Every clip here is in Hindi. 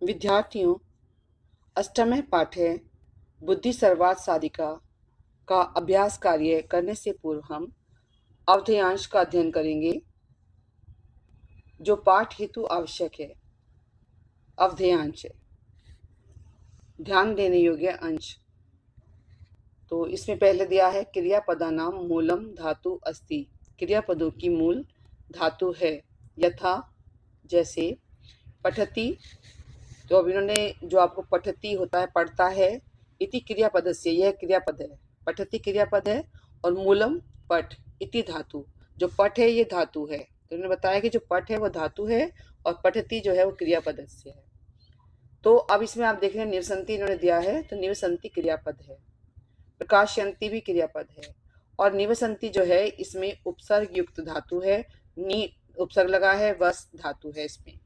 विद्यार्थियों, अष्टमः पाठे बुद्धि सर्वात् साधिका का अभ्यास कार्य करने से पूर्व हम अवधेयांश का अध्ययन करेंगे जो पाठ हेतु आवश्यक है। अवधेयांश ध्यान देने योग्य अंश। तो इसमें पहले दिया है क्रियापदानां मूलम धातु अस्ति। क्रियापदों की मूल धातु है। यथा जैसे पठति, तो अब इन्होंने जो आपको पठति होता है पढ़ता है, इति क्रियापदस्य, यह क्रियापद है। पठति क्रियापद है और मूलम पठ इति धातु, जो पठ है ये धातु है। तो इन्होंने बताया कि जो पठ है वो धातु है और पठति जो है वो क्रियापदस्य है। तो अब इसमें आप देख रहे हैं निवसंति इन्होंने दिया है, तो निवसंति क्रियापद है। प्रकाशयंती भी क्रियापद है और निवसंति जो है इसमें उपसर्ग युक्त धातु है। नी उपसर्ग लगा है, वस धातु है इसमें,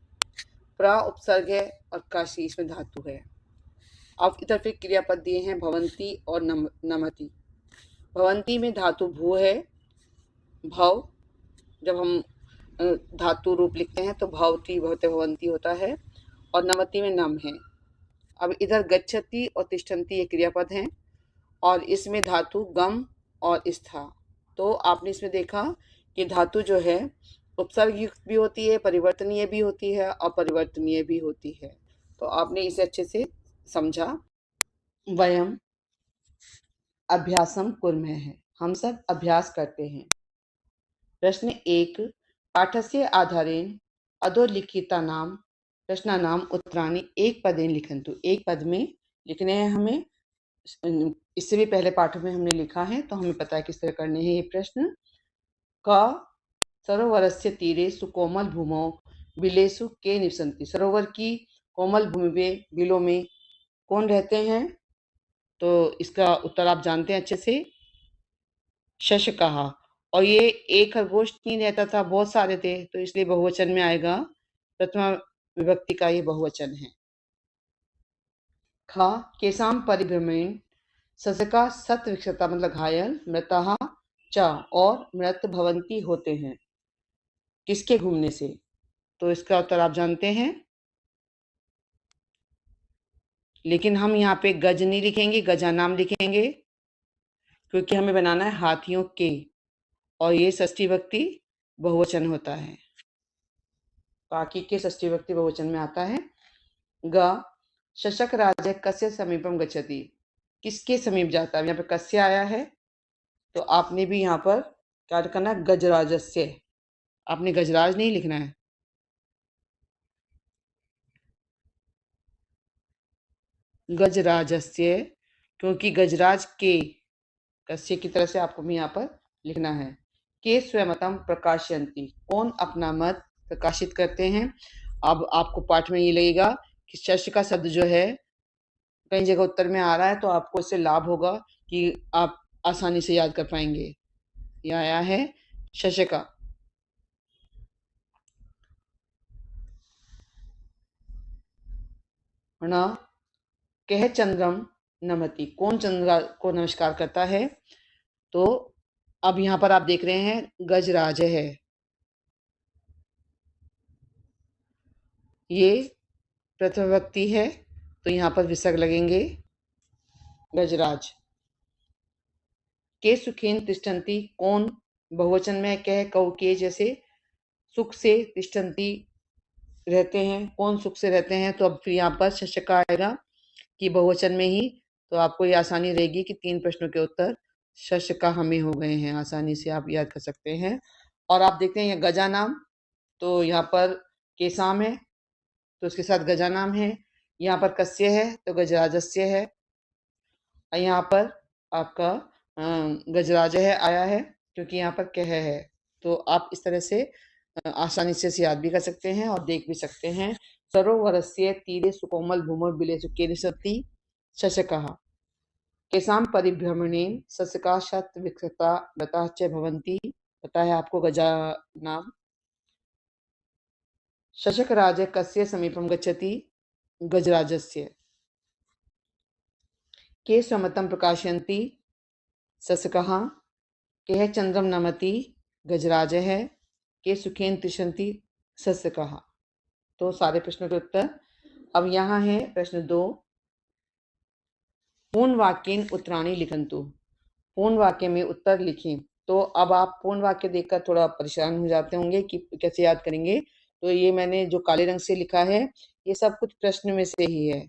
प्रा उपसर्ग है और काशी इसमें धातु है। अब इधर फिर क्रियापद दिए हैं भवंती और नमति। भवंती में धातु भू है, भव, जब हम धातु रूप लिखते हैं तो भवती भवते भवंती होता है, और नमति में नम है। अब इधर गच्छति और तिष्ठन्ति ये क्रियापद हैं और इसमें धातु गम और स्था। तो आपने इसमें देखा कि धातु जो है उपसर्ग युक्त भी होती है, परिवर्तनीय भी होती है, अपरिवर्तनीय भी होती है। तो आपने इसे अच्छे से समझा। वयम अभ्यासम कुर्मः है, हम सब अभ्यास करते हैं। प्रश्न 1, पाठस्य आधारेण अधोलिखितानां प्रश्नानां उत्तराणि एक पदेन लिखन्तु। एक पद में लिखने हैं हमें। इससे भी पहले पाठों में हमने लिखा है तो हमें पता है किस तरह करने हैं ये प्रश्न। क सरोवरस्य तीरे सुकोमल भूमौ बिलेषु के निवसन्ति। सरोवर की कोमल भूमि में, बिलों में कौन रहते हैं? तो इसका उत्तर आप जानते हैं अच्छे से, शशकः। और ये एक खरगोश नहीं रहता था, बहुत सारे थे, तो इसलिए बहुवचन में आएगा। प्रथमा विभक्ति का ये बहुवचन है। ख केसाम परिभ्रमण ससका सत विक्षता मतलब घायल, मृतः च और मृत भवंती होते हैं, किसके घूमने से? तो इसका उत्तर आप जानते हैं, लेकिन हम यहाँ पे गज नहीं लिखेंगे, गजानाम लिखेंगे, क्योंकि हमें बनाना है हाथियों के, और ये षष्ठी विभक्ति बहुवचन होता है। बाकी के षष्ठी विभक्ति बहुवचन में आता है। ग शशक राज कस्य समीपम गच्छति, किसके समीप जाता है? यहाँ पे कस्य आया है तो आपने भी यहाँ पर क्या करना है, गजराजस्य। आपने गजराज नहीं लिखना है, गजराजस्य, क्योंकि गजराज के कस्य की तरह से आपको भी यहाँ पर लिखना है। के स्वमतम प्रकाशयन्ति, कौन अपना मत प्रकाशित करते हैं। अब आपको पाठ में ये लगेगा कि शश का शब्द जो है कई जगह उत्तर में आ रहा है, तो आपको इससे लाभ होगा कि आप आसानी से याद कर पाएंगे। यह आया है शशका। कह चंद्रम नमति, कौन चंद्र को नमस्कार करता है? तो अब यहाँ पर आप देख रहे हैं गजराज है, ये प्रथम विभक्ति है तो यहाँ पर विसर्ग लगेंगे, गजराज। के सुखेन तिष्ठन्ति, कौन बहुवचन में कह कौ के जैसे सुख से तिष्ठन्ति रहते हैं, कौन सुख से रहते हैं? तो अब फिर यहाँ पर शशका आएगा कि बहुवचन में ही, तो आपको ये आसानी रहेगी कि 3 प्रश्नों के उत्तर शशका हमें हो गए हैं, आसानी से आप याद कर सकते हैं। और आप देखते हैं यहाँ गजा नाम, तो यहाँ पर केसाम है तो उसके साथ गजा नाम है, यहाँ पर कस्य है तो गजराजस्य है, और यहाँ पर आपका गजराज है आया है क्योंकि यहाँ पर कह है। तो आप इस तरह से आसानी से याद भी कर सकते हैं और देख भी सकते हैं। सरोवरस्य तीरे सुकोमल भूमौ बिलेषु के निवसति शशकः। केसाम परिभ्रमणेन ससका शत विक्षता लता च भवन्ति, पता है आपको गजा नाम। शशक राज कस्य समीपम गच्छति, गजराजस्य। के स्वमतम प्रकाशयन्ति, ससकः। के चंद्रम नमति, गजराज है। के सुखेन तिष्ठन्ति, ससकः। तो सारे प्रश्नों के उत्तर अब यहाँ है प्रश्न 2, पूर्ण वाक्येन उत्तराणि लिखन्तु। पूर्ण वाक्य में उत्तर लिखें। तो अब आप पूर्ण वाक्य देखकर थोड़ा परेशान हो जाते होंगे कि कैसे याद करेंगे। तो ये मैंने जो काले रंग से लिखा है, ये सब कुछ प्रश्न में से ही है।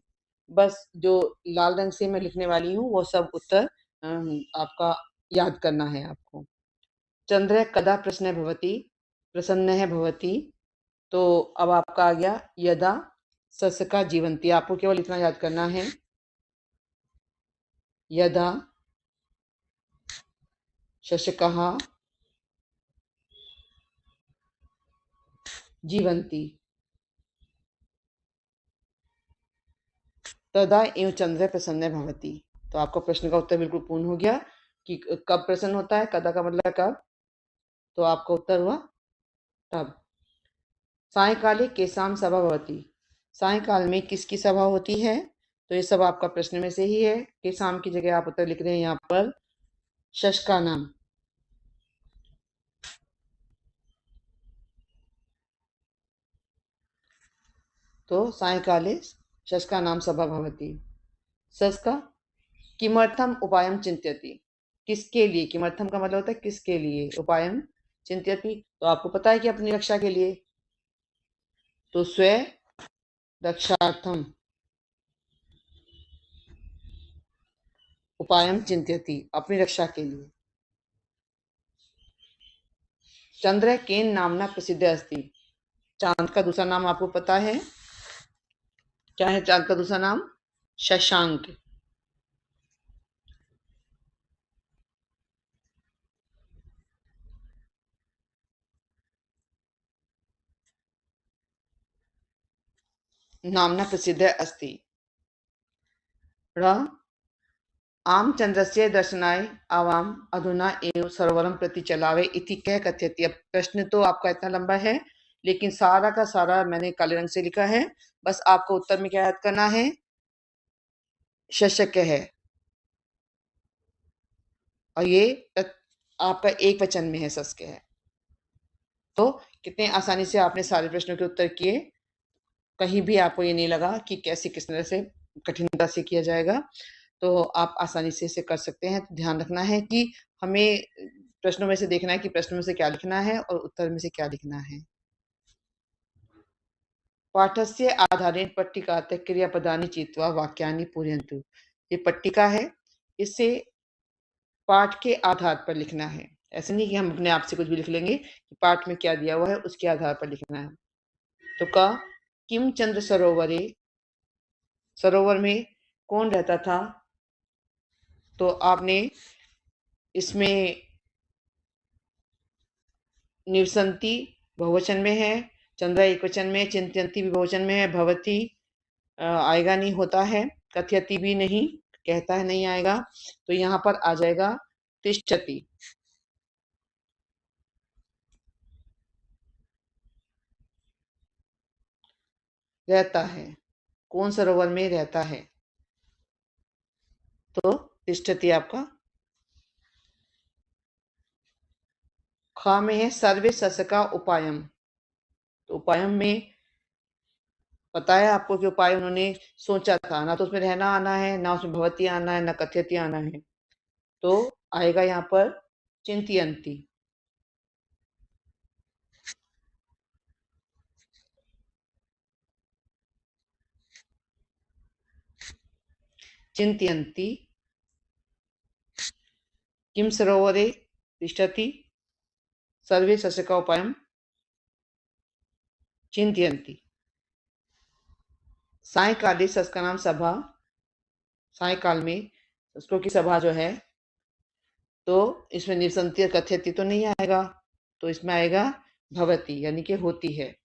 बस जो लाल रंग से मैं लिखने वाली हूँ, वो सब उत्तर आपका याद करना है आपको। चंद्र कदा प्रश्न भवति, प्रसन्न भवति। तो अब आपका आ गया यदा सस्यका जीवन्ति। आपको केवल इतना याद करना है, यदा शशकः जीवन्ति तदा एव चंद्र प्रसन्न भवति। तो आपका प्रश्न का उत्तर बिल्कुल पूर्ण हो गया कि कब प्रसन्न होता है, कदा का मतलब कब, तो आपका उत्तर हुआ तब। सायंकाले केसाम सभा भवति। सायंकाल में किसकी सभा होती है? तो ये सब आपका प्रश्न में से ही है। केसाम की जगह आप उत्तर लिख रहे हैं यहाँ पर शशका नाम। तो सायंकाले शशका नाम सभा भवति। शशका किमर्थम उपायम चिंत्यति। किसके लिए? किमर्थम का मतलब होता है किसके लिए, उपायम चिंत्यति तो आपको पता है कि अपनी रक्षा के लिए। तो स्व रक्षार्थम उपायम चिंत्यति, अपनी रक्षा के लिए। चंद्र केन नामना प्रसिद्ध अस्ति। चांद का दूसरा नाम आपको पता है, क्या है चांद का दूसरा नाम? शशांक। नामना प्रसिद्ध अस्ति। आम चंद्रस्य दर्शनाय आवाम अधुना एव सरोवरम प्रति चलावे इति कह कथयति। अब प्रश्न तो आपका इतना लंबा है, लेकिन सारा का सारा मैंने काले रंग से लिखा है। बस आपको उत्तर में क्या याद करना है? शशक है, और ये आपका एक वचन में है, सस्क है। तो कितने आसानी से आपने सारे प्रश्नों के उत्तर किए। कहीं भी आपको ये नहीं लगा कि कैसे किस तरह से कठिनता से किया जाएगा। तो आप आसानी से इसे कर सकते हैं। तो ध्यान रखना है कि हमें प्रश्नों में से देखना है कि प्रश्नों में से क्या लिखना है और उत्तर में से क्या लिखना है। पाठस्य आधारेण पट्टिकातः क्रियापदानि चित्वा वाक्यानि पूरयन्तु। ये पट्टिका है, इससे पाठ के आधार पर लिखना है। ऐसे नहीं कि हम अपने आप से कुछ भी लिख लेंगे, कि पाठ में क्या दिया हुआ है उसके आधार पर लिखना है। तो का किम चंद्र सरोवरे, सरोवर में कौन रहता था? तो आपने इसमें निवसंती बहुवचन में है, चंद्र एक वचन में, चिंत्यंती भी बहुवचन में है, भवती आएगा नहीं, होता है, कथयति भी नहीं, कहता है नहीं आएगा। तो यहाँ पर आ जाएगा तिष्ठति। रहता है, कौन सरोवर में रहता है? तो तिष्ठति आपका। खा में है सर्वे सस्का उपायम। तो उपायम में पता है आपको कि उपाय उन्होंने सोचा था, ना तो उसमें रहना आना है, ना उसमें भवती आना है, ना कथयति आना है। तो आएगा यहाँ पर चिंतयंती। चिंतयंती किम सरोवरे तिष्ठति सर्वे सस्का उपायम चिंतयंती। सायकाले सस्का नाम सभा। सायकाल में सस्कों की सभा जो है, तो इसमें निवसंती और कथयति तो नहीं आएगा, तो इसमें आएगा भवती, यानी कि होती है।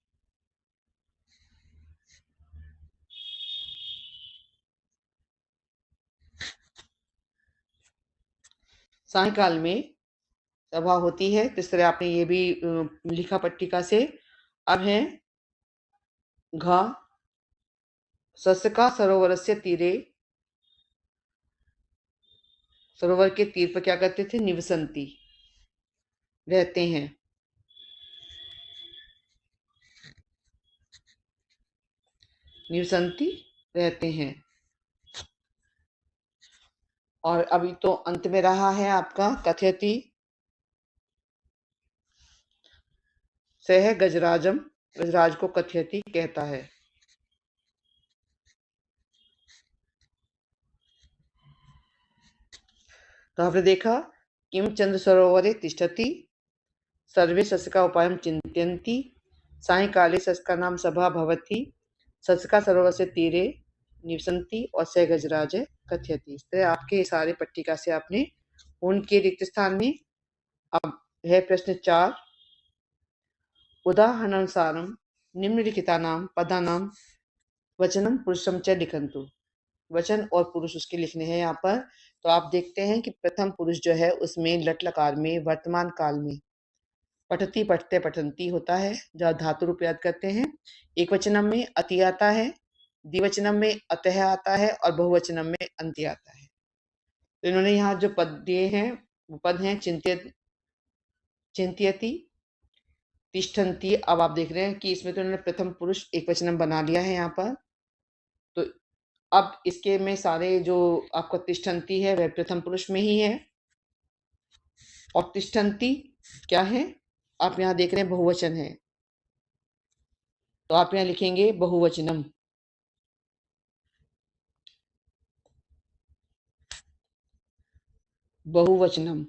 सायकाल में सभा होती है। तो इस तरह आपने ये भी लिखा पट्टिका से। अब है घ सस्का सरोवरस्य तीरे। सरोवर के तीर पर क्या करते थे? निवसंती, रहते हैं। निवसंती रहते हैं। और अभी तो अंत में रहा है आपका कथयति। सह गजराजम, गजराज को कथयति कहता है। तो आपने देखा किम चंद्र सरोवरे तिष्ठति, सर्वे सस्का उपायम चिंत्यन्ति, सायंकाले सस्का नाम सभा भवति, सस्का सरोवर से तीरे निवसंती और सह गजराज कथयति। इस तरह आपके सारे पट्टिका से आपने उनके रिक्त स्थान में। अब है प्रश्न 4। उदाहरणानुसारं निम्नलिखितानां पदानां वचनम पुरुषम च लिखन्तु। वचन और पुरुष उसके लिखने हैं यहाँ पर। तो आप देखते हैं कि प्रथम पुरुष जो है उसमें लट लकार में वर्तमान काल में पठती पठते पठंती होता है, जहाँ धातु रूप याद करते हैं। एक वचनम में अति आता है, द्विवचनम में अतः आता है और बहुवचनम में अंति आता है। तो इन्होंने यहाँ जो पद दिए हैं वो पद हैं चिंत्यति, तिष्ठन्ति। अब आप देख रहे हैं कि इसमें तो इन्होंने प्रथम पुरुष एक वचनम बना लिया है यहाँ पर। तो अब इसके में सारे जो आपका तिष्ठन्ति है वह प्रथम पुरुष में ही है। और तिष्ठन्ति क्या है, आप यहाँ देख रहे हैं बहुवचन है, तो आप यहाँ लिखेंगे बहुवचनम। बहुवचनम।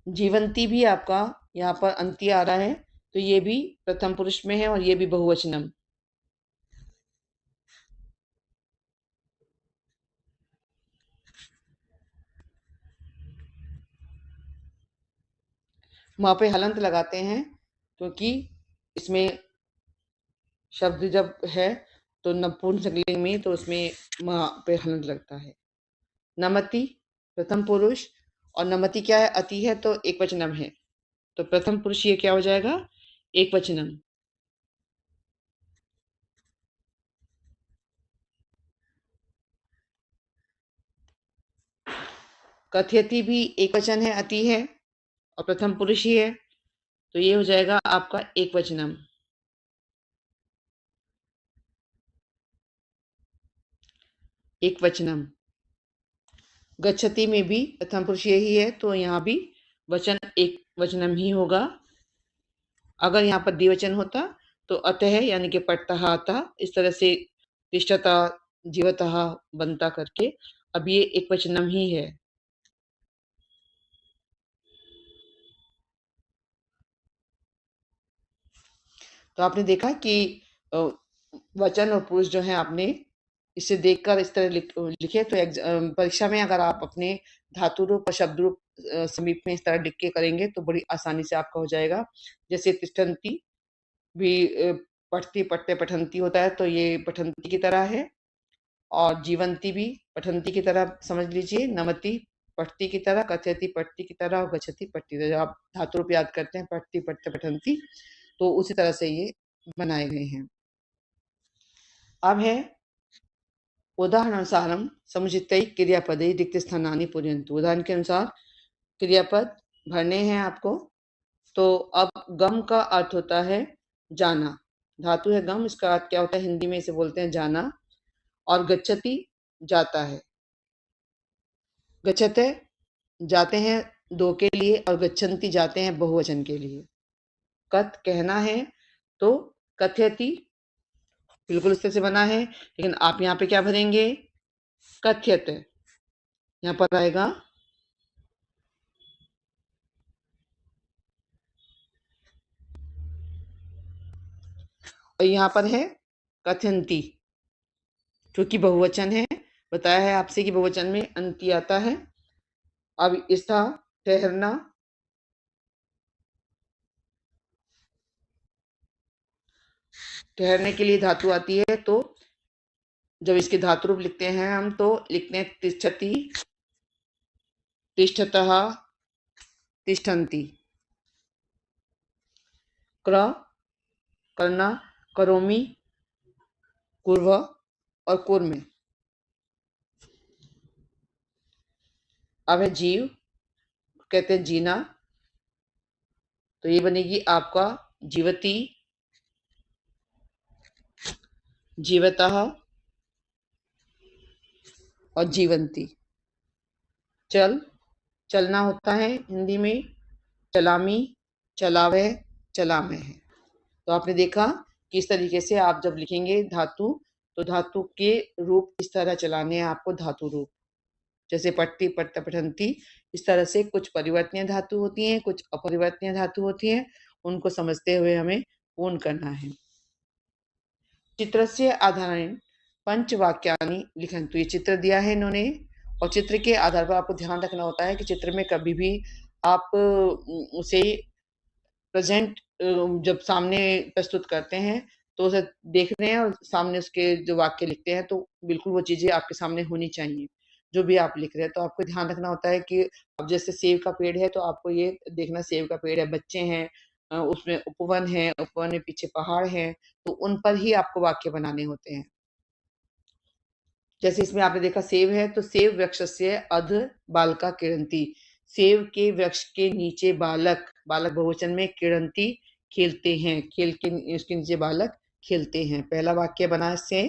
जीवंती भी आपका यहाँ पर अंति आ रहा है, तो ये भी प्रथम पुरुष में है और ये भी बहुवचनम। वहां पे हलंत लगाते हैं क्योंकि इसमें शब्द जब है तो नपुंसकलिंग में, तो उसमें वहां पे हलंत लगता है। नमति प्रथम पुरुष, और नमति क्या है, अति है तो एक वचनम है, तो प्रथम पुरुष ये क्या हो जाएगा, एक वचनम। कथयति भी एक वचन है, अति है और प्रथम पुरुष ही है, तो ये हो जाएगा आपका एक वचनम। एक वचनम। गच्छति में भी प्रथम पुरुष यही है, तो यहाँ भी वचन एक वचनम ही होगा। अगर यहाँ पर द्विवचन होता तो अतः यानी कि पठतः आता, इस तरह से तिष्ठता जीवतः बनता करके। अब ये एक वचनम ही है। तो आपने देखा कि वचन और पुरुष जो है आपने इसे देखकर इस तरह लिखे, तो परीक्षा में अगर आप अपने धातु रूप और शब्द रूप समीप में इस तरह लिख के करेंगे तो बड़ी आसानी से आपका हो जाएगा। जैसे तिष्ठन्ति भी पठती पठते पठंती होता है, तो ये पठंती की तरह है। और जीवंती भी पठंती की तरह समझ लीजिए। नमति पठती की तरह, कथयति पठती की तरह और गच्छति पठती की तरह। आप धातु रूप याद करते हैं पठती पठते पठंती, तो उसी तरह से ये बनाए गए हैं। अब है उदाहरणानुसारम समुचितै क्रियापदे रिक्त स्थानानि पूरयन्तु। उदाहरण के अनुसार क्रियापद भरने हैं आपको। तो अब गम का अर्थ होता है जाना, धातु है गम, इसका अर्थ क्या होता है, हिंदी में इसे बोलते हैं जाना। और गच्छति जाता है, गच्छते जाते हैं दो के लिए और गच्छन्ति जाते हैं बहुवचन के लिए। कथ कहना है, तो कथयति बिल्कुल इस तरह से बना है, लेकिन आप यहाँ पे क्या भरेंगे, कथ्यत यहाँ पर आएगा। और यहाँ पर है कथयंती, क्योंकि बहुवचन है। बताया है आपसे कि बहुवचन में अंति आता है। अब इसका ठहरना, ठहरने के लिए धातु आती है, तो जब इसके धातु रूप लिखते हैं हम तो लिखते हैं तिष्ठति, तिष्ठतः, तिष्ठन्ति। क्र करना, करोमि, कुर्व और कुर्मे। अब है जीव, कहते हैं जीना, तो ये बनेगी आपका जीवति, जीवतः और जीवंती। चल, चलना होता है हिंदी में चलामी, चलावे, चलामे है। तो आपने देखा कि इस तरीके से आप जब लिखेंगे धातु, तो धातु के रूप इस तरह चलाने हैं आपको, धातु रूप। जैसे पट्टी, पट्ट, पठंती, इस तरह से कुछ परिवर्तनीय धातु होती हैं, कुछ अपरिवर्तनीय धातु होती हैं, उनको समझते हुए हमें पूर्ण करना है। चित्रस्य आधारेण पंचवाक्यानि लिखन्तु। ये चित्र दिया है इन्होंने, और चित्र के आधार पर आपको ध्यान रखना होता है कि चित्र में कभी भी आप उसे प्रेजेंट जब सामने प्रस्तुत करते हैं, तो उसे देख रहे हैं और सामने उसके जो वाक्य लिखते हैं, तो बिल्कुल वो चीज़ें आपके सामने होनी चाहिए, जो भी आप लिख रहे हैं। तो आपको ध्यान रखना होता है कि अब जैसे सेब का पेड़ है, तो आपको ये देखना सेब का पेड़ है, बच्चे हैं, उसमें उपवन है, उपवन में पीछे पहाड़ है, तो उन पर ही आपको वाक्य बनाने होते हैं। जैसे इसमें आपने देखा सेब है, तो सेब वृक्षस्य अध बालका किरंती। सेब के वृक्ष के नीचे बालक, बालक बहुवचन में, किरंती खेलते हैं, खेल के उसके नीचे बालक खेलते हैं। पहला वाक्य बना इससे।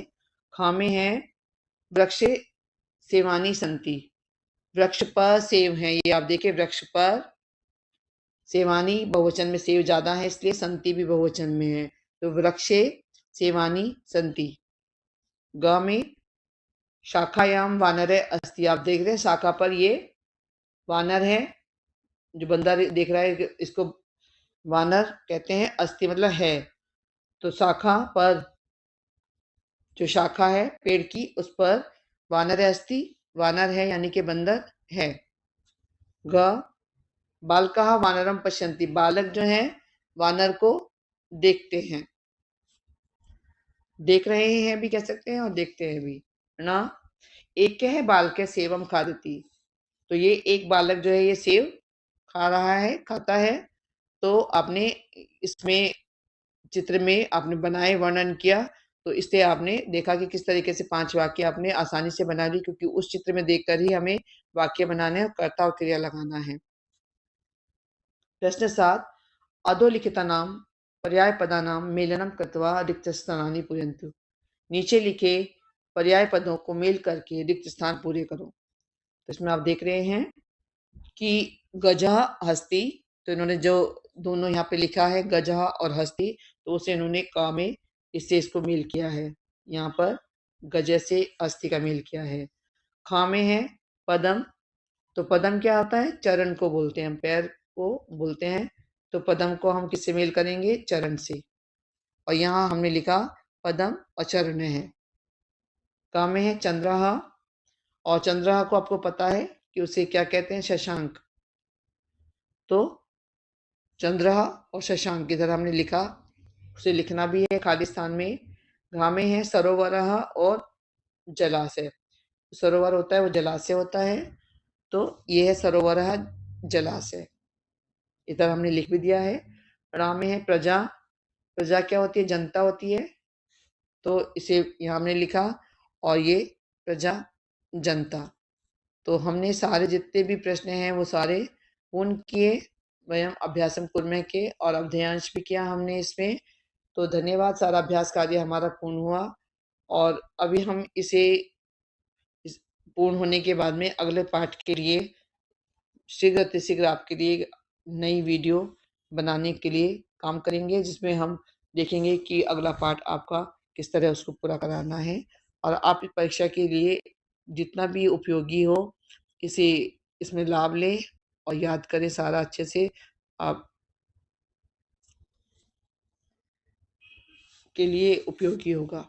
खामे हैं वृक्ष सेवानी संति। वृक्ष पर सेब है, ये आप देखिए, वृक्ष पर सेवानी बहुवचन में, सेब ज्यादा है इसलिए संति भी बहुवचन में है, तो वृक्षे सेवानी संति। ग में शाखायाम वानरे अस्ति। आप देख रहे हैं शाखा पर ये वानर है, जो बंदा देख रहा है इसको वानर कहते हैं, अस्ति मतलब है। तो शाखा पर, जो शाखा है पेड़ की, उस पर वानर अस्ति, वानर है यानी कि बंदर है। ग बालका वानरम पश्यन्ति। बालक जो है वानर को देखते हैं, देख रहे हैं भी कह सकते हैं और देखते हैं भी ना। एक क्या है, बालक सेवम खादती। तो ये एक बालक जो है ये सेव खा रहा है, खाता है। तो आपने इसमें चित्र में आपने बनाए, वर्णन किया, तो इससे आपने देखा कि किस तरीके से 5 वाक्य आपने आसानी से बना ली, क्योंकि उस चित्र में देखकर ही हमें वाक्य बनाने और कर्ता और क्रिया लगाना है। प्रश्न 7 अधोलिखितानां पर्यायपदानां मेलनं कृत्वा रिक्तस्थानानि पूरयन्तु। नीचे लिखे पर्याय पदों को मेल करके रिक्त स्थान पूरे करो। तो इसमें आप देख रहे हैं कि गजः हस्ती, तो इन्होंने जो दोनों यहाँ पे लिखा है गजः और हस्ती, तो उसे इन्होंने क में इससे इसको मेल किया है। यहाँ पर गज से हस्ती का मेल किया है। खा में है पदम, तो पदम क्या होता है, चरण को बोलते हैं, हम पैर को बोलते हैं, तो पदम को हम किससे मेल करेंगे, चरण से। और यहाँ हमने लिखा पदम और चरण है। का में है चंद्रहा, और चंद्रहा को आपको पता है कि उसे क्या कहते हैं, शशांक। तो चंद्रहा और शशांक की तरह हमने लिखा, उसे लिखना भी है खाली स्थान में। घा में है सरोवरः और जलाशय। सरोवर होता है वो जलाशय होता है, तो ये है सरोवरः जलाशय, इधर हमने लिख भी दिया है। रा में है प्रजा, प्रजा क्या होती है, जनता होती है, तो इसे यहाँ हमने लिखा, और ये प्रजा जनता। तो हमने सारे जितने भी प्रश्न हैं वो सारे पूर्ण किए, वयम अभ्यासम कुर्मः के, और अवधेयांश भी किया हमने इसमें। तो धन्यवाद, सारा अभ्यास कार्य हमारा पूर्ण हुआ, और अभी हम इसे पूर्ण होने के बाद में अगले पाठ के लिए शीघ्र अतिशीघ्र आपके लिए नई वीडियो बनाने के लिए काम करेंगे, जिसमें हम देखेंगे कि अगला पाठ आपका किस तरह उसको पूरा कराना है, और आप इस परीक्षा के लिए जितना भी उपयोगी हो इसे इसमें लाभ लें और याद करें सारा अच्छे से, आप के लिए उपयोगी होगा।